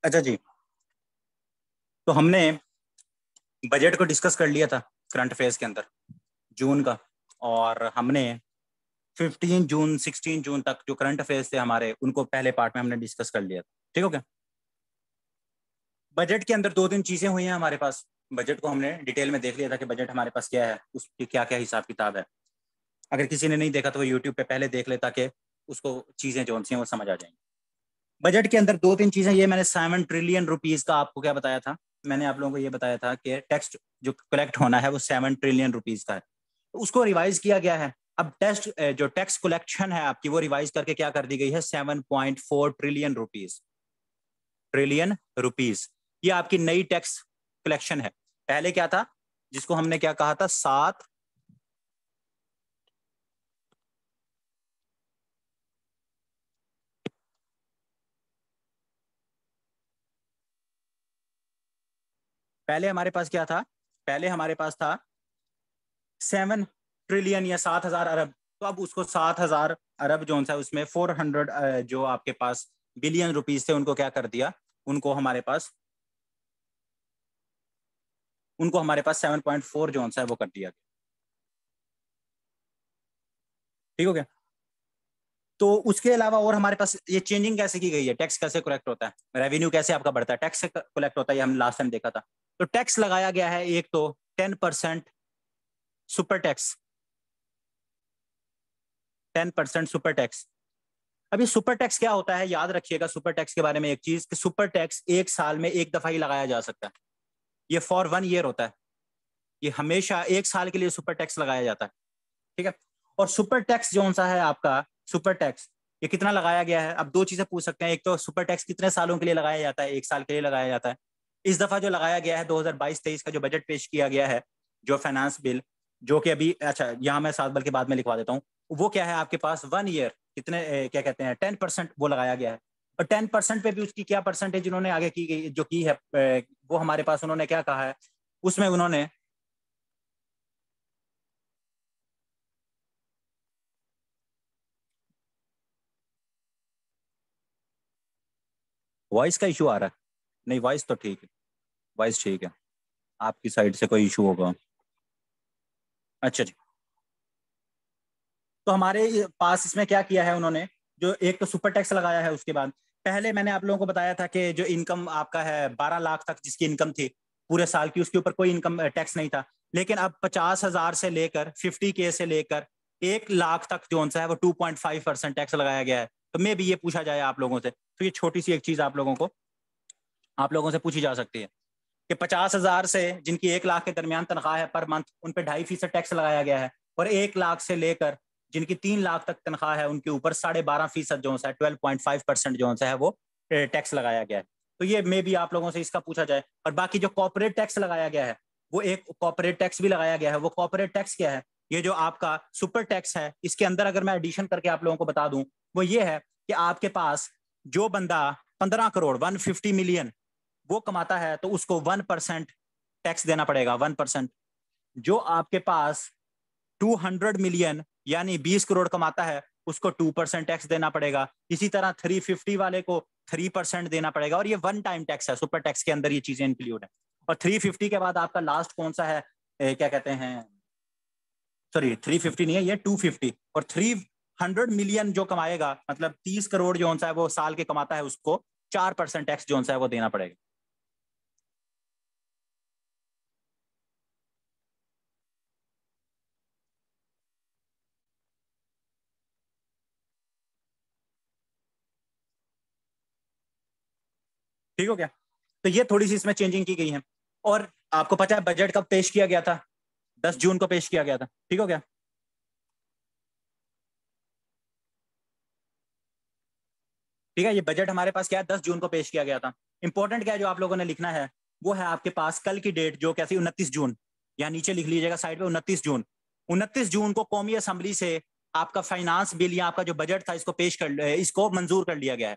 अच्छा जी, तो हमने बजट को डिस्कस कर लिया था करंट अफेयर्स के अंदर जून का। और हमने 15 जून 16 जून तक जो करंट अफेयर्स थे हमारे, उनको पहले पार्ट में हमने डिस्कस कर लिया था। ठीक हो गया। बजट के अंदर दो तीन चीजें हुई हैं हमारे पास। बजट को हमने डिटेल में देख लिया था कि बजट हमारे पास क्या है, उसकी क्या क्या हिसाब किताब है। अगर किसी ने नहीं देखा तो वो यूट्यूब पे पहले देख ले, ताकि उसको चीजें जो सी हैं वो समझ आ जाएंगी। बजट के अंदर दो तीन चीजें, ये मैंने 7 ट्रिलियन रुपीज का आपको क्या बताया था। मैंने आप लोगों को ये बताया था कि टैक्स जो कलेक्ट होना है वो 7 ट्रिलियन रुपीज का है। तो उसको रिवाइज किया गया है। अब जो टैक्स कलेक्शन है आपकी, वो रिवाइज करके क्या कर दी गई है, 7.4 ट्रिलियन रुपीज। ट्रिलियन रुपीज, ये आपकी नई टैक्स कलेक्शन है। पहले क्या था, जिसको हमने क्या कहा था, 7, पहले हमारे पास क्या था, पहले हमारे पास था 7 ट्रिलियन या 7,000 अरब। तो अब उसको 7,000 अरब जो है उसमें 400 जो आपके पास बिलियन रुपीज थे, उनको क्या कर दिया, उनको हमारे पास उनको हमारे पास 7.4 जो है वो कर दिया गया। ठीक हो गया। तो उसके अलावा और हमारे पास ये चेंजिंग कैसे की गई है, टैक्स कैसे कलेक्ट होता है, रेवेन्यू कैसे आपका बढ़ता है, टैक्स से कलेक्ट होता है, ये हम लास्ट टाइम देखा था। तो टैक्स लगाया गया है एक तो 10% सुपर टैक्स, 10% सुपर टैक्स। अब ये सुपर टैक्स क्या होता है, याद रखिएगा सुपर टैक्स के बारे में एक चीज, कि सुपर टैक्स एक साल में एक दफा ही लगाया जा सकता है। ये फॉर 1 ईयर होता है। ये हमेशा एक साल के लिए सुपर टैक्स लगाया जाता है। ठीक है। और सुपर टैक्स जो सा है आपका, सुपर टैक्स ये कितना लगाया गया है। अब दो चीजें पूछ सकते हैं, एक तो सुपर टैक्स कितने सालों के लिए लगाया जाता है, एक साल के लिए लगाया जाता है। इस दफा जो लगाया गया है 2022-23 का जो बजट पेश किया गया है, जो फाइनेंस बिल, जो कि अभी, अच्छा यहाँ मैं सात बल के बाद में लिखवा देता हूँ, वो क्या है आपके पास 1 ईयर, कितने क्या कहते हैं, 10% वो लगाया गया है। और 10% पे भी उसकी क्या परसेंटेज उन्होंने आगे की गई, जो की है वो हमारे पास उन्होंने क्या कहा है, उसमें उन्होंने, वॉइस का इशू आ रहा है। नहीं, वॉइस तो ठीक है, वॉइस ठीक है। आपकी साइड से कोई इशू होगा। अच्छा जी। तो हमारे पास इसमें क्या किया है उन्होंने, जो एक तो सुपर टैक्स लगाया है, उसके बाद पहले मैंने आप लोगों को बताया था कि जो इनकम आपका है 12 लाख तक जिसकी इनकम थी पूरे साल की, उसके ऊपर कोई इनकम टैक्स नहीं था। लेकिन अब 50,000 से लेकर 50K से लेकर 1 लाख तक जो सा है वो 2.5% टैक्स लगाया गया है। तो मे भी ये पूछा जाए आप लोगों से, तो ये छोटी सी एक चीज आप लोगों से पूछी जा सकती है कि 50,000 से जिनकी 1 लाख के दरमियान तनख्वाह है पर मंथ, उन पर 2.5% टैक्स लगाया गया है। और 1 लाख से लेकर जिनकी 3 लाख तक तनख्वाह है, उनके ऊपर 12.5% जो है 12.5% जो है वो टैक्स लगाया गया है। तो ये मे भी आप लोगों से इसका पूछा जाए। और बाकी जो कॉर्पोरेट टैक्स लगाया गया है, वो एक कॉर्पोरेट टैक्स भी लगाया गया है। वो कॉर्पोरेट टैक्स क्या है, ये जो आपका सुपर टैक्स है, इसके अंदर अगर मैं एडिशन करके आप लोगों को बता दूं, वो ये है कि आपके पास जो बंदा 15 करोड़ 150 मिलियन वो कमाता है, तो उसको 1% टैक्स देना पड़ेगा, 1%। जो आपके पास 200 मिलियन यानी 20 करोड़ कमाता है, उसको 2% टैक्स देना पड़ेगा। इसी तरह 350 वाले को 3% देना पड़ेगा। और ये वन टाइम टैक्स है, सुपर टैक्स के अंदर ये चीजें इंक्लूड है। और 350 के बाद आपका लास्ट कौन सा है, क्या कहते हैं, सॉरी 350 नहीं है, ये 250। और 300 मिलियन जो कमाएगा, मतलब 30 करोड़ जो है वो साल के कमाता है, उसको 4% टैक्स जो है वो देना पड़ेगा। ठीक हो गया। तो ये थोड़ी सी इसमें चेंजिंग की गई है। और आपको पता है बजट कब पेश किया गया था, 10 जून को पेश किया गया था। ठीक हो गया। ठीक है, ये बजट हमारे पास क्या है, 10 जून को पेश किया गया था। इंपॉर्टेंट क्या है जो आप लोगों ने लिखना है, वो है आपके पास कल की डेट, जो कैसी 29 जून, या नीचे लिख लीजिएगा साइड पे 29 जून। 29 जून को कौमी असम्बली से आपका फाइनेंस बिल या आपका जो बजट था, इसको मंजूर कर लिया गया है।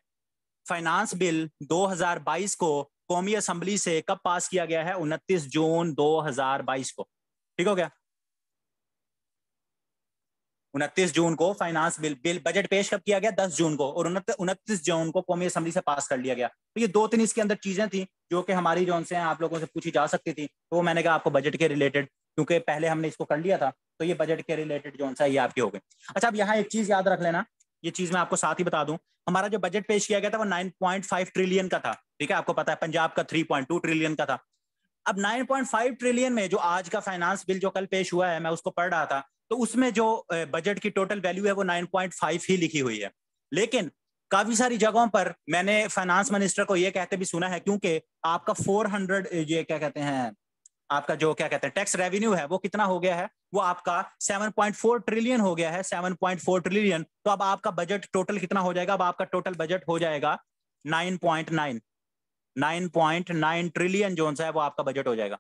फाइनेंस बिल 2022 को कौमी असम्बली से कब पास किया गया है, 29 जून 2022 को। ठीक हो गया। 29 जून को फाइनेंस बिल बजट पेश कब किया गया? 10 जून को, और 29 जून को कौमी असेंबली से पास कर लिया गया। तो ये 2-3 इसके अंदर चीजें थी जो कि हमारी जो से आप लोगों से पूछी जा सकती थी, तो वो मैंने कहा आपको बजट के रिलेटेड, क्योंकि पहले हमने इसको कर लिया था, तो ये बजट के रिलेटेड जो सा ये आपकी हो गई। अच्छा, अब यहाँ एक चीज याद रख लेना, ये चीज मैं आपको साथ ही बता दूं, हमारा जो बजट पेश किया गया था वो 9.5 ट्रिलियन का था, ठीक है, आपको पता है पंजाब का 3.2 ट्रिलियन का था। अब 9.5 ट्रिलियन में जो आज का फाइनेंस बिल जो कल पेश हुआ है, मैं उसको पढ़ रहा था, तो उसमें जो बजट की टोटल वैल्यू है वो 9.5 ही लिखी हुई है। लेकिन काफी सारी जगहों पर मैंने फाइनेंस मिनिस्टर को ये कहते भी सुना है, क्योंकि आपका 400 ये क्या कहते हैं, आपका जो क्या कहते हैं टैक्स रेवेन्यू है वो कितना हो गया है, वो आपका 7.4 ट्रिलियन हो गया है, 7.4 ट्रिलियन। तो अब आपका बजट टोटल कितना हो जाएगा? अब आपका टोटल बजट हो जाएगा 9.9 ट्रिलियन जो है वो आपका बजट हो जाएगा।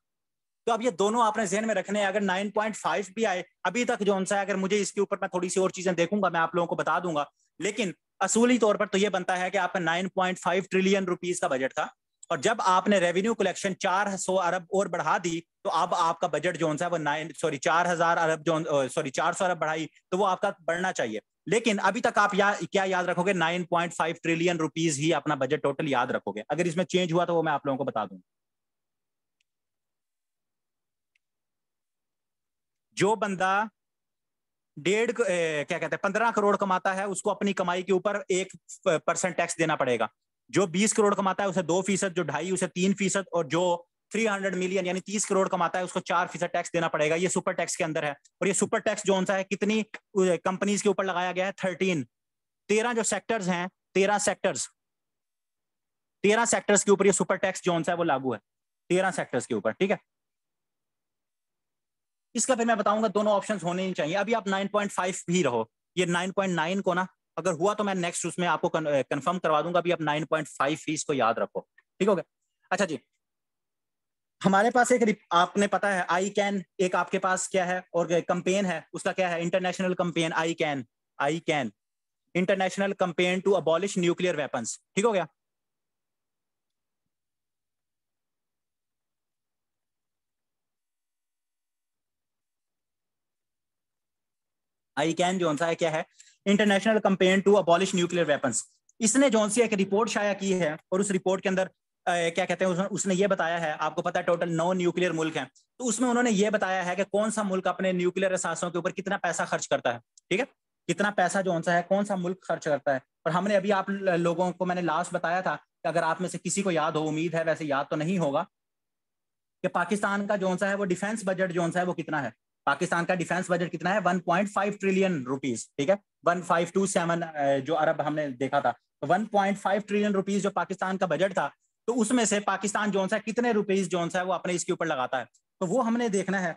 तो अब ये दोनों आपने ज़हन में रखने हैं। अगर 9.5 भी आए अभी तक जो है, अगर मुझे इसके ऊपर मैं थोड़ी सी और चीजें देखूंगा, मैं आप लोगों को बता दूंगा, लेकिन असूली तौर पर तो ये बनता है कि आपका 9.5 ट्रिलियन रुपीस का बजट था, और जब आपने रेवेन्यू कलेक्शन 400 अरब और बढ़ा दी, तो अब आपका बजट जो है वो 4,000 अरब जो 400 अरब बढ़ाई, तो वो आपका बढ़ना चाहिए। लेकिन अभी तक आप क्या याद रखोगे? 9.5 ट्रिलियन रुपीस ही अपना बजट टोटल याद रखोगे। अगर इसमें चेंज हुआ तो वो मैं आप लोगों को बता दूंगा। जो बंदा क्या कहते हैं 15 करोड़ कमाता है, उसको अपनी कमाई के ऊपर 1% टैक्स देना पड़ेगा। जो 20 करोड़ कमाता है उसे 2%, जो 2.5 उसे 3%, और जो 300 मिलियन यानी 30 करोड़ कमाता है उसको 4% टैक्स देना पड़ेगा। ये सुपर टैक्स के अंदर है। और ये सुपर टैक्स जो सा है कितनी कंपनीज के ऊपर लगाया गया है? 13 जो सेक्टर्स हैं, 13 सेक्टर्स के ऊपर ये सुपर टैक्स जो है वो लागू है, 13 सेक्टर्स के ऊपर, ठीक है। इसका फिर मैं बताऊंगा दोनों ऑप्शंस होने ही चाहिए। अभी आप 9.5 भी रहो, ये 9.9 को ना अगर हुआ तो मैं नेक्स्ट उसमें आपको कंफर्म करवा दूंगा। अभी आप 9.5 फीस को याद रखो, ठीक हो गया। अच्छा जी, हमारे पास एक आपने पता है आई कैन, एक आपके पास क्या है और कंपेन है, उसका क्या है? International campaign ICAN international campaign to abolish nuclear weapons, ठीक हो गया। आई कैन जो सा है क्या है? International campaign to abolish nuclear weapons. इसने जो सी एक रिपोर्ट शाया की है, और उस रिपोर्ट के अंदर क्या कहते हैं उसने ये बताया है, आपको पता है टोटल 9 न्यूक्लियर मुल्क हैं, तो उसमें उन्होंने ये बताया है कि कौन सा मुल्क अपने न्यूक्लियर असासों के ऊपर कितना पैसा खर्च करता है, ठीक है, कितना पैसा जो सा है कौन सा मुल्क खर्च करता है। और हमने अभी आप लोगों को मैंने लास्ट बताया था कि अगर आप में से किसी को याद हो, उम्मीद है वैसे याद तो नहीं होगा, कि पाकिस्तान का जो सा है वो डिफेंस बजट जो सा है वो कितना है। पाकिस्तान का डिफेंस बजट कितना है? 1.5 ट्रिलियन रुपीस, ठीक है, 1527 जो अरब हमने देखा था। तो 1.5 ट्रिलियन रुपीस जो पाकिस्तान का बजट था, तो उसमें से पाकिस्तान जो सा कितने रुपीस जो है वो अपने इसके ऊपर लगाता है, तो वो हमने देखना है।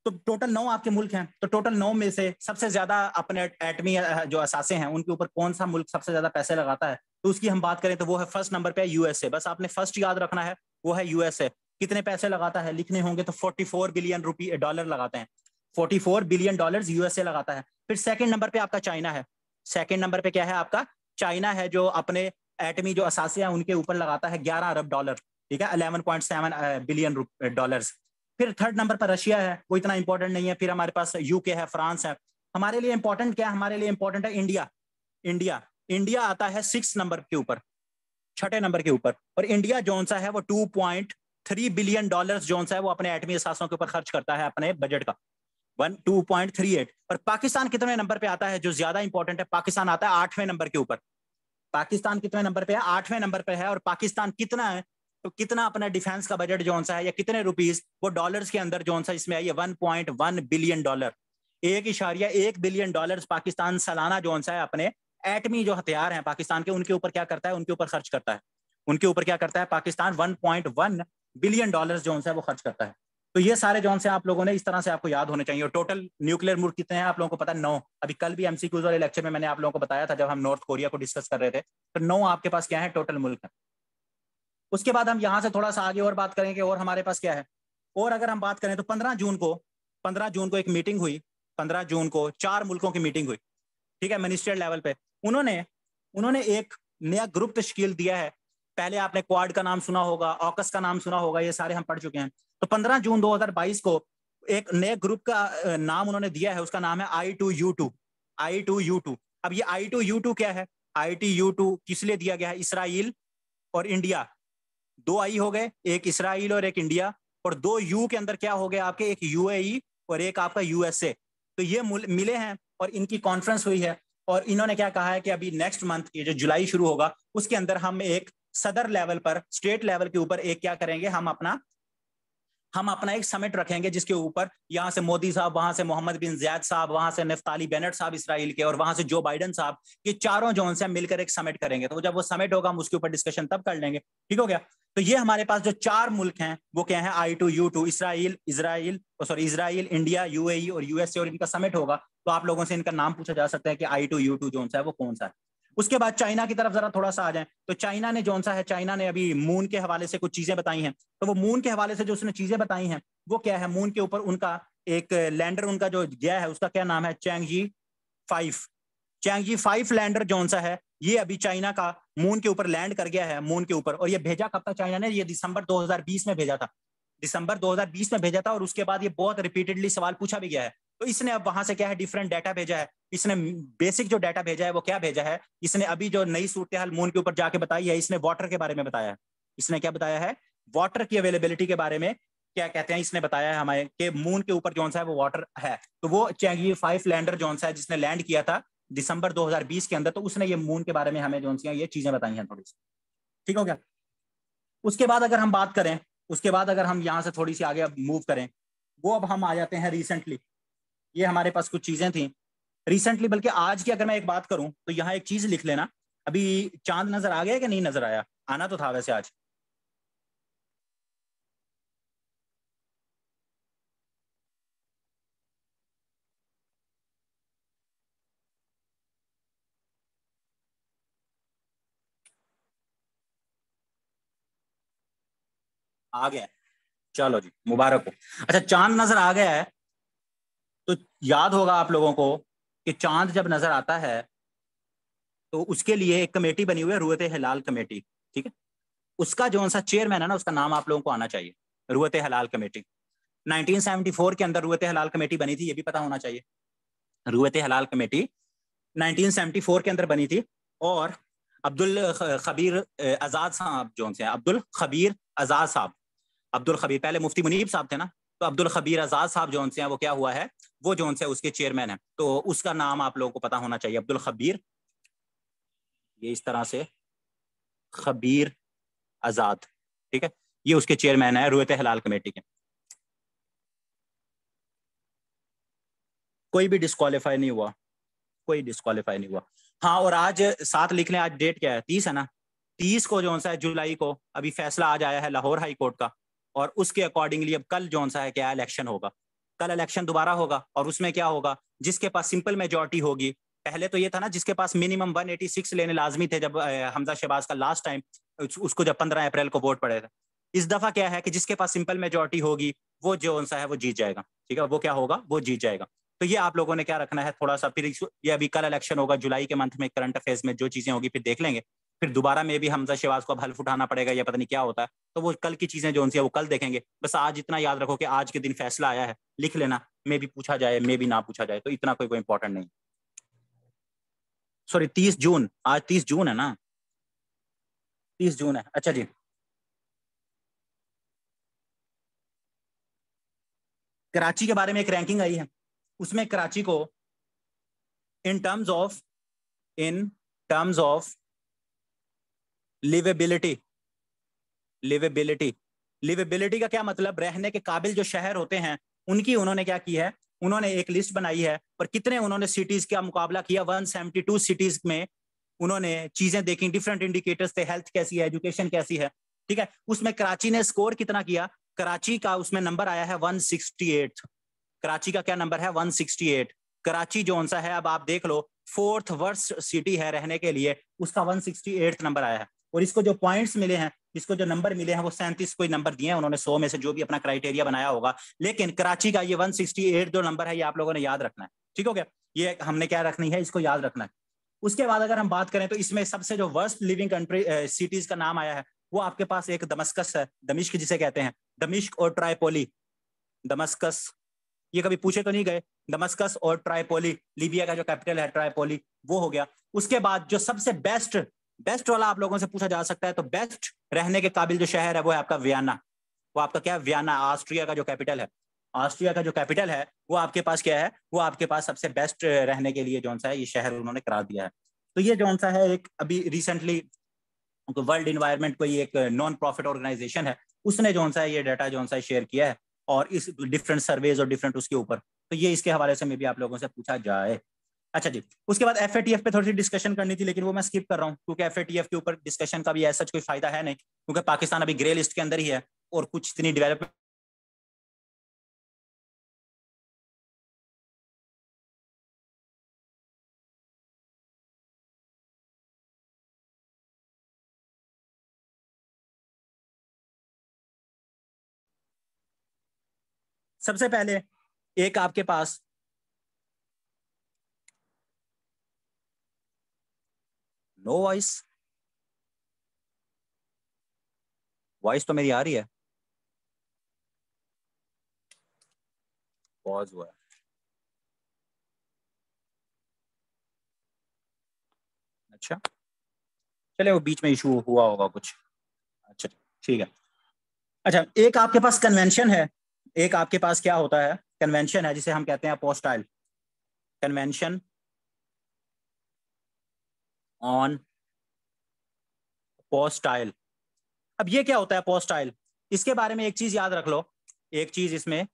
तो टोटल 9 आपके मुल्क हैं, तो टोटल 9 में से सबसे ज्यादा अपने एटमी जो असासे हैं उनके ऊपर कौन सा मुल्क सबसे ज्यादा पैसे लगाता है, तो उसकी हम बात करें तो वो है फर्स्ट नंबर पे यूएसए। बस आपने फर्स्ट याद रखना है, वो है यूएसए। कितने पैसे लगाता है लिखने होंगे तो 44 बिलियन डॉलर लगाते हैं, 44 बिलियन डॉलर यूएसए लगाता है। फिर सेकंड नंबर पे आपका चाइना है। सेकंड नंबर पे क्या है आपका? चाइना है, जो अपने एटमी जो असासे हैं उनके ऊपर लगाता है 11 अरब डॉलर, ठीक है, 11.7 बिलियन डॉलर। फिर थर्ड नंबर पर रशिया है, वो इतना इंपॉर्टेंट नहीं है। फिर हमारे पास यूके है, फ्रांस है। हमारे लिए इंपॉर्टेंट क्या है? हमारे लिए इंपॉर्टेंट है इंडिया। इंडिया इंडिया आता है 6 नंबर के ऊपर, 6ठे नंबर के ऊपर। और इंडिया जो सा है वो 2.3 बिलियन डॉलर जो सा है वो अपने एटमी असासों के ऊपर खर्च करता है अपने बजट का, 2.38। और पाकिस्तान कितने नंबर पे आता है? जो ज्यादा इंपॉर्टेंट है, पाकिस्तान आता है 8वें नंबर के ऊपर। पाकिस्तान कितने नंबर पे है? 8वें नंबर पे है। और पाकिस्तान कितना है, तो कितना अपना डिफेंस का बजट जो सा है, या कितने रुपीस वो डॉलर्स के अंदर जो सा इसमें आई है? 1.1 billion dollar, 1.1 billion dollar Pakistan सालाना जो सा है अपने एटमी जो हथियार हैं पाकिस्तान के, उनके ऊपर क्या करता है? उनके ऊपर खर्च करता है। उनके ऊपर क्या करता है पाकिस्तान? 1.1 बिलियन डॉलर जो है वो खर्च करता है। तो ये सारे जो से आप लोगों ने इस तरह से आपको याद होने चाहिए। और टोटल न्यूक्लियर मुल्क कितने हैं आप लोगों को पता है? 9। अभी कल भी एमसीक्यूज वाले लेक्चर में मैंने आप लोगों को बताया था, जब हम नॉर्थ कोरिया को डिस्कस कर रहे थे, तो 9 आपके पास क्या है टोटल मुल्क है। उसके बाद हम यहाँ से थोड़ा सा आगे और बात करेंगे, और हमारे पास क्या है। और अगर हम बात करें तो 15 जून को एक मीटिंग हुई। 15 जून को 4 मुल्कों की मीटिंग हुई, ठीक है, मिनिस्ट्रियल लेवल पे। उन्होंने उन्होंने एक नया ग्रुप तश्कील दिया है। पहले आपने क्वाड का नाम सुना होगा, ऑकस का नाम सुना होगा, ये सारे हम पढ़ चुके हैं। तो 15 जून 2022 को एक नए ग्रुप का नाम उन्होंने दिया है, उसका नाम है I2U2। I2U2। अब ये I2U2 क्या है? I2U2 किस लिए दिया गया है? इसराइल और इंडिया, दो आई हो गए, एक इसराइल और एक इंडिया, और दो यू के अंदर क्या हो गया आपके, एक यूएई और एक आपका यूएसए। तो ये मिले हैं और इनकी कॉन्फ्रेंस हुई है, और इन्होंने क्या कहा है कि अभी नेक्स्ट मंथ, ये जो जुलाई शुरू होगा, उसके अंदर हम एक सदर लेवल पर, स्टेट लेवल के ऊपर एक क्या करेंगे, हम अपना एक समिट रखेंगे, जिसके ऊपर यहाँ से मोदी साहब, वहां से मोहम्मद बिन ज़ायद साहब, वहां से नफ्ताली बेनेट साहब इसराइल के, और वहां से जो बाइडन साहब, ये चारों जो से मिलकर एक समिट करेंगे। तो जब वो समिट होगा हम उसके ऊपर डिस्कशन तब कर लेंगे। ठीक हो गया? तो ये हमारे पास जो चार मुल्क हैं वो क्या है? I2U2, इसराइल, इंडिया, यूएई और यूएसए, और इनका समिट होगा। तो आप लोगों से इनका नाम पूछा जा सकता है कि I2U2 जो है वो कौन सा है। उसके बाद चाइना की तरफ जरा थोड़ा सा आ जाए, तो चाइना ने जो सा है, चाइना ने अभी मून के हवाले से कुछ चीजें बताई हैं। तो वो मून के हवाले से जो उसने चीजें बताई हैं वो क्या है? मून के ऊपर उनका एक लैंडर उनका जो गया है, उसका क्या नाम है? चैंगजी 5 लैंडर जो सा है, ये अभी चाइना का मून के ऊपर लैंड कर गया है, मून के ऊपर। और ये भेजा कब था चाइना ने? ये दिसंबर 2020 में भेजा था, दिसंबर 2020 में भेजा था। और उसके बाद ये बहुत रिपीटेडली सवाल पूछा भी गया है। तो इसने अब वहां से क्या है, डिफरेंट डाटा भेजा है। इसने बेसिक जो डाटा भेजा है वो क्या भेजा है? इसने अभी जो नई सूरत हाल मून के ऊपर जाके बताई है, इसने वाटर के बारे में बताया है। इसने क्या बताया है? वाटर की अवेलेबिलिटी के बारे में क्या कहते हैं, इसने बताया है हमारे कि मून के ऊपर जो सा है वो वाटर है। तो वो चैंगजी 5 लैंडर जो सा है, जिसने लैंड किया था दिसंबर 2020 के अंदर, तो उसने ये मून के बारे में हमें जो सी ये चीजें बताई हैं थोड़ी सी। ठीक हो गया? उसके बाद अगर हम बात करें, उसके बाद अगर हम यहाँ से थोड़ी सी आगे अब मूव करें, वो अब हम आ जाते हैं रिसेंटली। ये हमारे पास कुछ चीजें थी रिसेंटली, बल्कि आज की अगर मैं एक बात करूं तो यहाँ एक चीज लिख लेना। अभी चांद नजर आ गया कि नहीं नजर आया? आना तो था वैसे आज। आ गया? चलो जी, मुबारक हो। अच्छा, चांद नजर आ गया है, तो याद होगा आप लोगों को कि चांद जब नजर आता है तो उसके लिए एक कमेटी बनी हुई है, रुयत हिलाल कमेटी। ठीक है? उसका जो सा चेयरमैन है ना, उसका नाम आप लोगों को आना चाहिए, रुयत हिलाल कमेटी। 1974 के अंदर रुयत हिलाल कमेटी बनी थी, ये भी पता होना चाहिए। रुयत हिलाल कमेटी 1974 के अंदर बनी थी, और अब्दुल खबीर आजाद साहब जो हैं, अब्दुल खबीर आजाद साहब, अब्दुल खबीर, पहले मुफ्ती मुनीब साहब थे ना, तो अब्दुल खबीर आजाद साहब जो हैं वो क्या हुआ है, वो जो है उसके चेयरमैन है। तो उसका नाम आप लोगों को पता होना चाहिए, अब्दुल खबीर, ये इस तरह से खबीर आजाद। ठीक है? ये उसके चेयरमैन है रुयत हिलाल कमेटी के। कोई भी डिस्कालीफाई नहीं हुआ, कोई डिस्कालीफाई नहीं हुआ। हाँ, और आज साथ लिख लें, आज डेट क्या है? 30 है ना? 30 को जो सा है जुलाई को अभी फैसला आज आया है लाहौर हाई कोर्ट का, और उसके अकॉर्डिंगली अब कल जो सा है क्या इलेक्शन होगा, कल इलेक्शन दोबारा होगा। और उसमें क्या होगा? जिसके पास सिंपल मेजोरिटी होगी, पहले तो ये था ना जिसके पास मिनिमम 186 लेने लाजमी थे, जब हमजा शहबाज का लास्ट टाइम, उसको जब 15 अप्रैल को वोट पड़े थे। इस दफा क्या है कि जिसके पास सिंपल मेजोरिटी होगी वो जो सा है वो जीत जाएगा। ठीक है? वो क्या होगा? वो जीत जाएगा। तो ये आप लोगों ने क्या रखना है थोड़ा सा, फिर ये अभी कल इलेक्शन होगा जुलाई के मंथ में, करंट अफेयर्स में जो चीजें होगी फिर देख लेंगे। फिर दोबारा में भी हमजा शहबाज को अब हल्फ उठाना पड़ेगा, या पता नहीं क्या होता है। तो वो कल की चीजें जो उनसे वो कल देखेंगे। बस आज इतना याद रखो कि आज के दिन फैसला आया है, लिख लेना। मे भी पूछा जाए, मे भी ना पूछा जाए, तो इतना कोई इंपॉर्टेंट नहीं। सॉरी, 30 जून, आज 30 जून है ना? 30 जून है, अच्छा जी। कराची के बारे में एक रैंकिंग आई है, उसमें कराची को in terms of in terms of liveability, liveability, liveability का क्या मतलब? रहने के काबिल जो शहर होते हैं उनकी उन्होंने क्या की है, उन्होंने एक लिस्ट बनाई है। और कितने उन्होंने सिटीज का मुकाबला किया, 172 सिटीज में उन्होंने चीजें देखी, डिफरेंट इंडिकेटर्स थे, हेल्थ कैसी है, एजुकेशन कैसी है। ठीक है? उसमें कराची ने स्कोर कितना किया? कराची का उसमें नंबर आया है 168। कराची का क्या नंबर है? 168। कराची जो सा है, अब आप देख लो, 4th वर्स्ट सिटी है रहने के लिए, उसका 168 नंबर आया है। और इसको जो पॉइंट्स मिले हैं, इसको जो नंबर मिले हैं, वो 37 कोई नंबर दिए हैं उन्होंने 100 में से, जो भी अपना क्राइटेरिया बनाया होगा। लेकिन कराची का ये 168 जो नंबर है, ये आप लोगों ने याद रखना है। ठीक हो गया? ये हमने क्या रखनी है, इसको याद रखना है। उसके बाद अगर हम बात करें तो इसमें सबसे जो वर्स्ट लिविंग कंट्री सिटीज का नाम आया है, वो आपके पास एक दमस्कस है, दमिश्क जिसे कहते हैं, दमिश्क और ट्राइपोली, दमस्कस ये कभी पूछे तो नहीं गए। दमस्कस और ट्राइपोली, लीबिया का जो कैपिटल है ट्राइपोली, वो हो गया। उसके बाद जो सबसे बेस्ट बेस्ट वाला आप लोगों से पूछा जा सकता है, तो बेस्ट रहने के काबिल जो शहर है वो है आपका वियना। वो आपका क्या है, वियना, ऑस्ट्रिया का जो कैपिटल है। ऑस्ट्रिया का जो कैपिटल है वो आपके पास क्या है, वो आपके पास सबसे बेस्ट रहने के लिए जो सा है ये शहर उन्होंने करार दिया है। तो ये जो सा है एक अभी रिसेंटली वर्ल्ड इन्वायरमेंट कोई एक नॉन प्रॉफिट ऑर्गेनाइजेशन है, उसने जो सा है ये डाटा जो सा है शेयर किया है, और इस डिफरेंट सर्वेज और डिफरेंट उसके ऊपर। तो ये इसके हवाले से मे भी आप लोगों से पूछा जाए। अच्छा जी, उसके बाद एफएटीएफ पे थोड़ी सी डिस्कशन करनी थी, लेकिन वो मैं स्किप कर रहा हूँ, क्योंकि एफएटीएफ के ऊपर डिस्कशन का भी ऐसा कोई फायदा है नहीं, क्योंकि पाकिस्तान अभी ग्रे लिस्ट के अंदर ही है और कुछ इतनी डेवलपमेंट। सबसे पहले एक आपके पास नो वॉइस, वॉइस तो मेरी आ रही है, पॉज हुआ है। अच्छा, चले वो बीच में इशू हुआ होगा कुछ। अच्छा ठीक है। अच्छा, एक आपके पास कन्वेंशन है, एक आपके पास क्या होता है, कन्वेंशन है जिसे हम कहते हैं अपोस्टाइल, कन्वेंशन ऑन अपोस्टाइल। अब ये क्या होता है अपोस्टाइल, इसके बारे में एक चीज याद रख लो, एक चीज इसमें,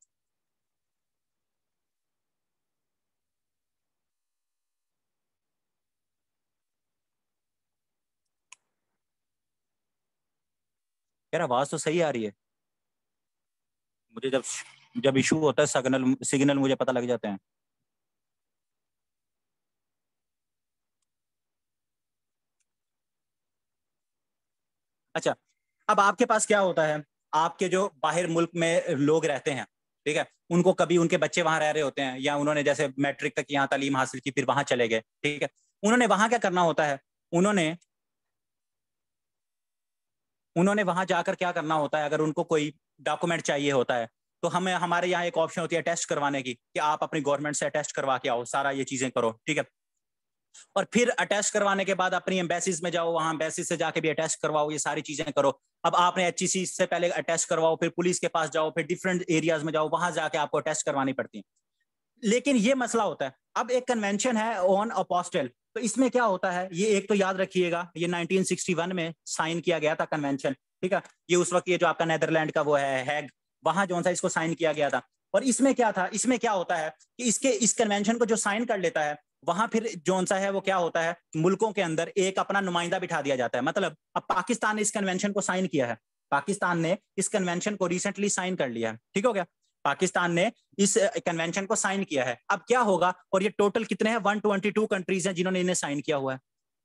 यार आवाज तो सही आ रही है मुझे, जब जब इशू होता है सिग्नल सिग्नल मुझे पता लग जाते हैं। अच्छा, अब आपके पास क्या होता है, आपके जो बाहर मुल्क में लोग रहते हैं, ठीक है, उनको कभी उनके बच्चे वहां रह रहे होते हैं, या उन्होंने जैसे मैट्रिक तक यहाँ तालीम हासिल की फिर वहां चले गए, ठीक है, उन्होंने वहां क्या करना होता है, उन्होंने उन्होंने वहां जाकर क्या करना होता है, अगर उनको कोई डॉक्यूमेंट चाहिए होता है, तो हमें हमारे यहाँ एक ऑप्शन होती है टेस्ट करवाने की, कि आप अपनी गवर्नमेंट से टेस्ट करवा के आओ, सारा ये चीजें करो, ठीक है, और फिर अटैच करवाने के बाद अपनी एम्बेसीज में जाओ, वहां एम्बेसी से जाके भी अटैच करवाओ, ये सारी चीजें करो। अब आपने एचईसी से पहले अटैच करवाओ, फिर पुलिस के पास जाओ, फिर डिफरेंट एरियाज में जाओ, वहां जाके आपको अटैच करवानी पड़ती है। लेकिन ये मसला होता है, अब एक कन्वेंशन है ऑन अपोस्टल, तो इसमें क्या होता है, ये एक तो याद रखिएगा, ये 1961 में साइन किया गया था कन्वेंशन, ठीक है, ये उस वक्त ये जो आपका नेदरलैंड का वो है हैग, वहां जो सा इसको साइन किया गया था। और इसमें क्या था, इसमें क्या होता है कि इसके इस कन्वेंशन को जो साइन कर लेता है, वहां फिर जो सा है वो क्या होता है, मुल्कों के अंदर एक अपना नुमाइंदा बिठा दिया जाता है। मतलब अब पाकिस्तान ने इस कन्वेंशन को साइन किया है, पाकिस्तान ने इस कन्वेंशन को रिसेंटली साइन कर लिया है, ठीक हो गया, पाकिस्तान ने इस कन्वेंशन को साइन किया है। अब क्या होगा, और ये टोटल कितने हैं, 122 कंट्रीज हैं जिन्होंने इन्हें साइन किया हुआ है।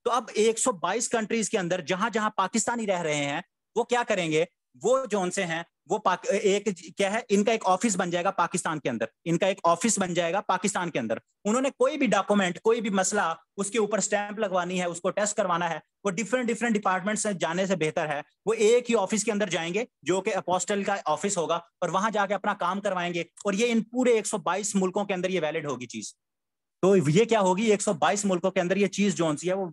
तो अब 122 कंट्रीज के अंदर जहां जहां पाकिस्तानी रह रहे हैं, वो क्या करेंगे, वो जोन से हैं, वो एक क्या है, इनका एक ऑफिस बन जाएगा पाकिस्तान के अंदर, इनका एक ऑफिस बन जाएगा पाकिस्तान के अंदर। उन्होंने कोई भी डॉक्यूमेंट, कोई भी मसला, उसके ऊपर स्टैंप लगवानी है, उसको टेस्ट करवाना है, वो डिफरेंट डिफरेंट डिपार्टमेंट से जाने से बेहतर है वो एक ही ऑफिस के अंदर जाएंगे, जो कि अपोस्टल का ऑफिस होगा, और वहां जाके अपना काम करवाएंगे, और ये इन पूरे 122 मुल्कों के अंदर ये वैलिड होगी चीज। तो ये क्या होगी, 122 मुल्कों के अंदर ये चीज जो सी है वो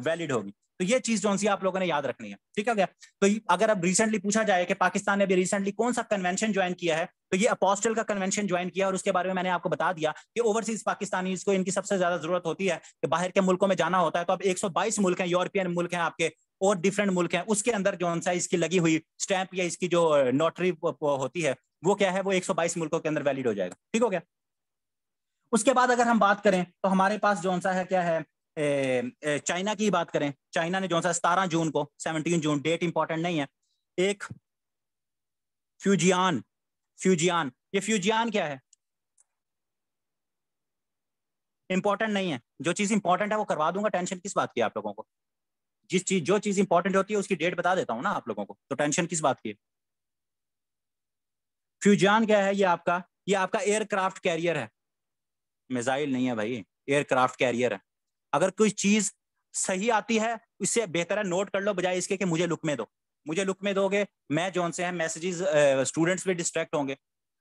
वैलिड होगी। तो ये चीज जो सी आप लोगों ने याद रखनी है, ठीक है क्या। तो अगर अब रिसेंटली पूछा जाए कि पाकिस्तान ने अभी रिसेंटली कौन सा कन्वेंशन ज्वाइन किया है, तो ये अपोस्टल का कन्वेंशन ज्वाइन किया, और उसके बारे में मैंने आपको बता दिया कि ओवरसीज पाकिस्तानी को इनकी सबसे ज्यादा जरूरत होती है कि बाहर के मुल्कों में जाना होता है। तो अब 122 मुल्क हैं, यूरोपियन मुल्क हैं आपके, और डिफरेंट मुल्क हैं, उसके अंदर जो सा इसकी लगी हुई स्टैंप या इसकी जो नोटरी होती है, वो क्या है, वो 122 मुल्कों के अंदर वैलिड हो जाएगा, ठीक हो गया। उसके बाद अगर हम बात करें तो हमारे पास जो सा है क्या है, चाइना की बात करें, चाइना ने जो सा 17 जून को, 17 जून डेट इंपॉर्टेंट नहीं है, एक फ्यूजियान, फ्यूजियान, ये फ्यूजियान क्या है, इंपॉर्टेंट नहीं है, जो चीज इंपॉर्टेंट है वो करवा दूंगा, टेंशन किस बात की आप लोगों को, जिस चीज जो चीज इंपॉर्टेंट होती है उसकी डेट बता देता हूं ना आप लोगों को, तो टेंशन किस बात की। फ्यूजियान क्या है, ये आपका एयरक्राफ्ट कैरियर है, मिसाइल नहीं है भाई, एयरक्राफ्ट कैरियर है। अगर कोई चीज सही आती है, इससे बेहतर है नोट कर लो, बजाय इसके कि मुझे लुक में दो, मुझे लुक में दोगे, मैं जोन से है मैसेजेस, स्टूडेंट्स भी डिस्ट्रैक्ट होंगे।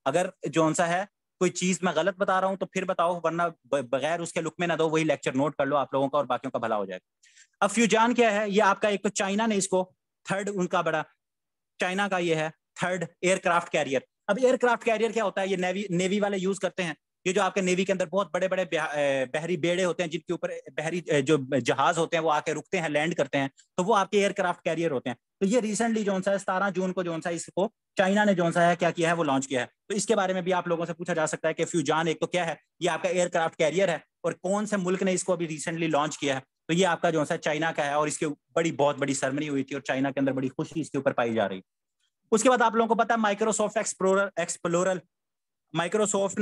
अगर जोन सा है कोई चीज मैं गलत बता रहा हूं तो फिर बताओ, वरना बगैर उसके लुक में ना दो, वही लेक्चर नोट कर लो आप लोगों का और बाकियों का भला हो जाएगा। अब फ्यूजान क्या है, ये आपका एक तो चाइना ने इसको थर्ड उनका बड़ा, चाइना का ये है थर्ड एयरक्राफ्ट कैरियर। अब एयरक्राफ्ट कैरियर क्या होता है, ये नेवी वाले यूज करते हैं। ये जो आपके नेवी के अंदर बहुत बड़े बड़े बहरी बेड़े होते हैं, जिनके ऊपर बहरी जो जहाज होते हैं वो आके रुकते हैं, लैंड करते हैं, तो वो आपके एयरक्राफ्ट कैरियर होते हैं। तो ये रिसेंटली जो सा 17 जून को जो सा इसको चाइना ने जो सा है क्या किया है, वो लॉन्च किया है। तो इसके बारे में भी आप लोगों से पूछा जा सकता है कि फ्यूजान एक तो क्या है, ये आपका एयरक्राफ्ट कैरियर है, और कौन से मुल्क ने इसको अभी रिसेंटली लॉन्च किया है। तो ये आपका जो सा चाइना का है, और इसके बहुत बड़ी सेरेमनी हुई थी और चाइना के अंदर बड़ी खुशी इसके ऊपर पाई जा रही। उसके बाद आप लोगों को पता है माइक्रोसॉफ्ट एक्सप्लोरर, माइक्रोसॉफ्ट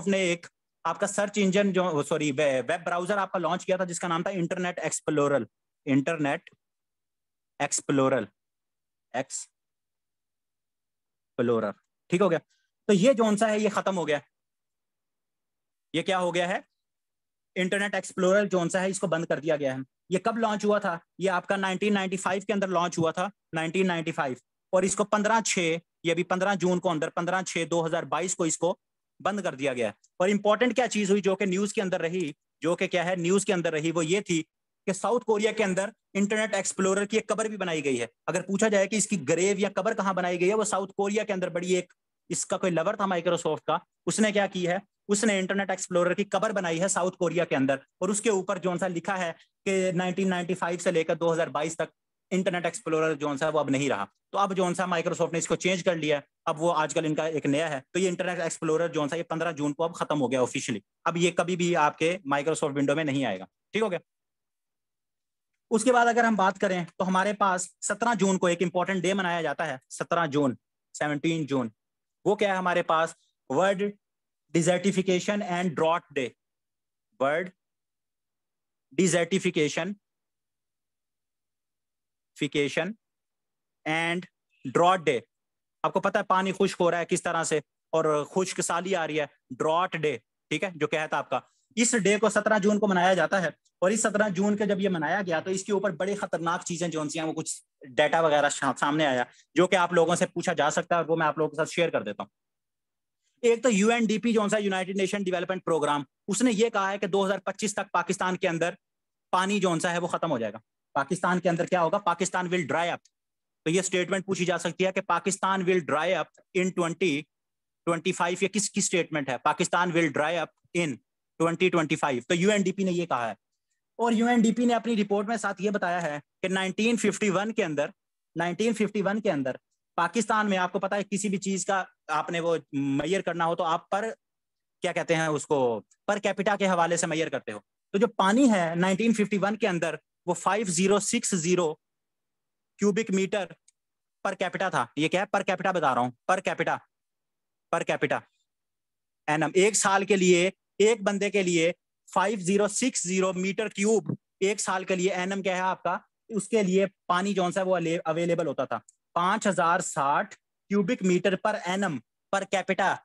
ने एक आपका सर्च इंजन जो सॉरी वेब ब्राउजर आपका लॉन्च किया था, जिसका नाम था internet explorer. Internet explorer explorer ठीक हो गया। तो ये जोन सा है ये खत्म हो गया। ये क्या हो गया है, इंटरनेट एक्सप्लोरर जोन सा है इसको बंद कर दिया गया है। ये कब लॉन्च हुआ था, ये आपका 1995 के अंदर लॉन्च हुआ था, 1995। और इसको 15/6 ये अभी 15 जून को अंदर 15/6/2022 को इसको बंद कर दिया गया है। और इंपॉर्टेंट क्या चीज हुई जो कि न्यूज के अंदर रही, जो कि क्या है न्यूज के अंदर रही, वो ये थी कि साउथ कोरिया के अंदर इंटरनेट एक्सप्लोरर की एक कबर भी बनाई गई है। अगर पूछा जाए कि इसकी ग्रेव या कबर कहां बनाई गई है, वो साउथ कोरिया के अंदर बड़ी एक, इसका कोई लवर था माइक्रोसॉफ्ट का, उसने क्या की है, उसने इंटरनेट एक्सप्लोरर की कबर बनाई है साउथ कोरिया के अंदर, और उसके ऊपर जो सा लिखा है कि 1995 से लेकर 2022 तक इंटरनेट एक्सप्लोरर जो सा वो अब नहीं रहा। तो अब जो सा माइक्रोसॉफ्ट ने इसको चेंज कर लिया, अब वो आजकल इनका एक नया है। तो ये इंटरनेट एक्सप्लोरर जो सा ये 15 जून को अब खत्म हो गया ऑफिशियली। अब ये कभी भी आपके माइक्रोसॉफ्ट विंडो में नहीं आएगा, ठीक हो गया। उसके बाद अगर हम बात करें तो हमारे पास 17 जून को एक इंपॉर्टेंट डे मनाया जाता है, 17 जून 17 जून। वो क्या है हमारे पास, world desertification and drought day. World desertification and drought day. आपको पता है पानी खुश्क हो रहा है किस तरह से, और खुश्क साली आ रही है, ड्रॉट डे, ठीक है, जो कहता आपका। इस डे को 17 जून को मनाया जाता है। और इस 17 जून के जब ये मनाया गया तो इसके ऊपर बड़ी खतरनाक चीजें जो सी हैं, वो कुछ डाटा वगैरह सामने आया जो कि आप लोगों से पूछा जा सकता है, और वो मैं आप लोगों के साथ शेयर कर देता हूँ। एक तो यूएनडीपी जो सा यूनाइटेड नेशन डेवलपमेंट प्रोग्राम, उसने ये कहा है कि 2025 तक पाकिस्तान के अंदर पानी जो सा है वो खत्म हो जाएगा। पाकिस्तान के अंदर क्या होगा, पाकिस्तान विल ड्राई अप। तो ये स्टेटमेंट पूछी जा सकती है कि Pakistan will dry up in 2025, ये किसकी स्टेटमेंट है, Pakistan will dry up in 2025। तो यूएनडीपी ने ये कहा है। और यूएनडीपी ने अपनी रिपोर्ट में साथ ये बताया है कि 1951 के अंदर पाकिस्तान में, आपको पता है किसी भी चीज का आपने वो मेजर करना हो तो आप पर क्या कहते हैं उसको, पर कैपिटा के हवाले से मेजर करते हो। तो जो पानी है 1951 के अंदर वो 5060 क्यूबिक मीटर पर कैपिटा था। ये क्या है, पर कैपिटा बता रहा हूं, पर कैपिटा एनम। एक साल के लिए एक बंदे के लिए 5060 मीटर क्यूब एक साल के लिए एनम क्या है आपका, उसके लिए पानी जो है वो अवेलेबल होता था। 5060 cubic metre per annum per capita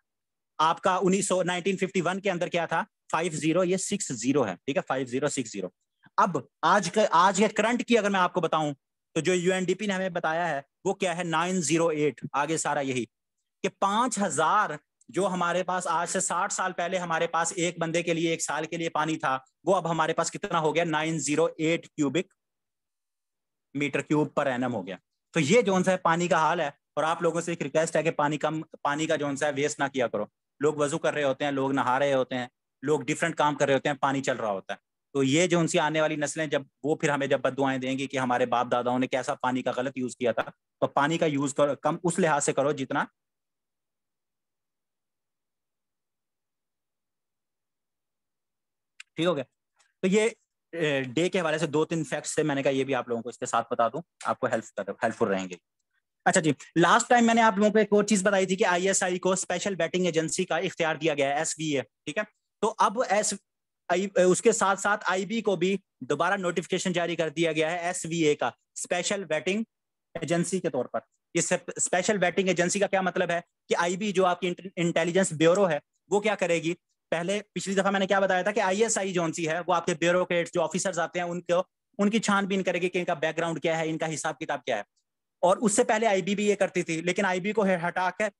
आपका 1951 के अंदर क्या था, 50 ये 60 है, ठीक है, 5060। अब आज के करंट की अगर मैं आपको बताऊं तो जो यूएनडीपी ने हमें बताया है वो क्या है, 908। आगे सारा यही कि 5000 जो हमारे पास आज से 60 साल पहले हमारे पास एक बंदे के लिए एक साल के लिए पानी था, वो अब हमारे पास कितना हो गया, 908 cubic metre cube per annum हो गया। तो ये जो है पानी का हाल है। और आप लोगों से एक रिक्वेस्ट है कि पानी का जो है वेस्ट ना किया करो। लोग वजू कर रहे होते हैं, लोग नहा रहे होते हैं, लोग डिफरेंट काम कर रहे होते हैं, पानी चल रहा होता है। तो ये जो उनसी आने वाली नस्लें जब वो फिर हमें जब बद्दुआएं देंगी कि हमारे बाप दादाओं ने कैसा पानी का गलत यूज किया था, तो पानी का यूज करो कम उस लिहाज से करो जितना, ठीक हो गया। तो ये डे के हवाले से 2-3 फैक्ट्स थे, मैंने कहा ये भी आप लोगों को इसके साथ बता दूं, आपको हेल्पफुल रहेंगे। अच्छा जी, लास्ट टाइम मैंने आप लोगों को एक और चीज बताई थी कि आईएसआई को स्पेशल बैटिंग एजेंसी का इख्तियार दिया गया है, एसवीए, ठीक है। तो अब उसके साथ साथ आईबी को भी दोबारा नोटिफिकेशन जारी कर दिया गया है एसवीए का, स्पेशल बैटिंग एजेंसी के तौर पर। इस स्पेशल बैटिंग एजेंसी का क्या मतलब है कि आईबी जो आपकी इंटेलिजेंस ब्यूरो है वो क्या करेगी, पहले पिछली दफा मैंने क्या बताया था कि आईएसआई जो सी है वो आपके ब्यूरोक्रेट्स जो ऑफिसर्स आते हैं उनको उनकी छानबीन करेगी कि इनका बैकग्राउंड क्या है, इनका हिसाब किताब क्या है। और उससे पहले आईबी भी ये करती थी, लेकिन आईबी को हटा कर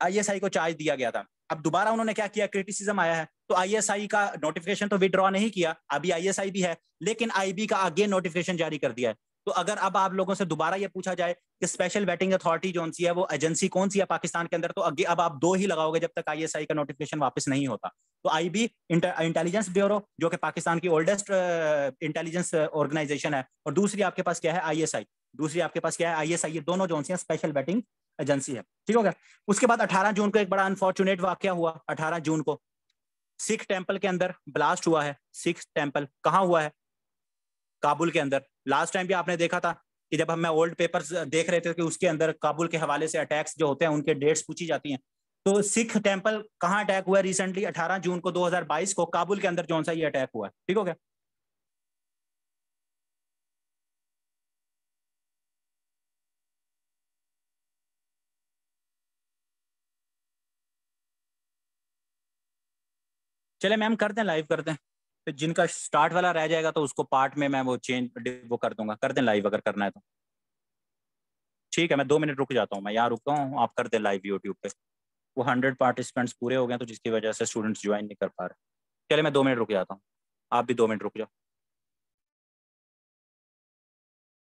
आईएसआई को चार्ज दिया गया था। अब दोबारा उन्होंने क्या किया, क्रिटिसिज्म आया है, तो आईएसआई का नोटिफिकेशन तो विड्रॉ नहीं किया, अभी आईएसआई भी है, लेकिन आईबी का अगेन नोटिफिकेशन जारी कर दिया है। तो अगर अब आप लोगों से दोबारा ये पूछा जाए कि स्पेशल वेटिंग अथॉरिटी जो सी है वो एजेंसी कौन सी है पाकिस्तान के अंदर, तो अगे अब आप 2 ही लगाओगे जब तक आईएसआई का नोटिफिकेशन वापस नहीं होता। तो आईबी इंटेलिजेंस ब्यूरो जो कि पाकिस्तान की ओल्डेस्ट इंटेलिजेंस ऑर्गेनाइजेशन है, और दूसरी आपके पास क्या है, आईएसआई, दूसरी आपके पास क्या है, आईएसआई, ये दोनों जो सी स्पेशल वेटिंग एजेंसी है। ठीक हो गया। उसके बाद 18 जून को एक बड़ा अनफॉर्चुनेट वाकया हुआ। 18 जून को सिख टेंपल के अंदर ब्लास्ट हुआ है। सिख टेंपल कहाँ हुआ है, काबुल के अंदर। लास्ट टाइम भी आपने देखा था कि जब हम ओल्ड पेपर्स देख रहे थे कि उसके अंदर काबुल के हवाले से अटैक्स जो होते हैं उनके डेट्स पूछी जाती हैं। तो सिख टेंपल कहाँ अटैक हुआ है रिसेंटली, 18 जून को 2022 को काबुल के अंदर जो सा ये अटैक हुआ है। ठीक हो गया। चले मैम कर दें, लाइव कर दें, तो जिनका स्टार्ट वाला रह जाएगा तो उसको पार्ट में मैं वो चेंज वो कर दूंगा, कर दें लाइव अगर करना है तो। ठीक है, मैं 2 मिनट रुक जाता हूँ, मैं यहाँ रुकता हूँ, आप कर दें लाइव यूट्यूब पे। वो 100 पार्टिसिपेंट्स पूरे हो गए तो जिसकी वजह से स्टूडेंट्स ज्वाइन नहीं कर पा रहे। चले मैं 2 मिनट रुक जाता हूँ, आप भी 2 मिनट रुक जाओ।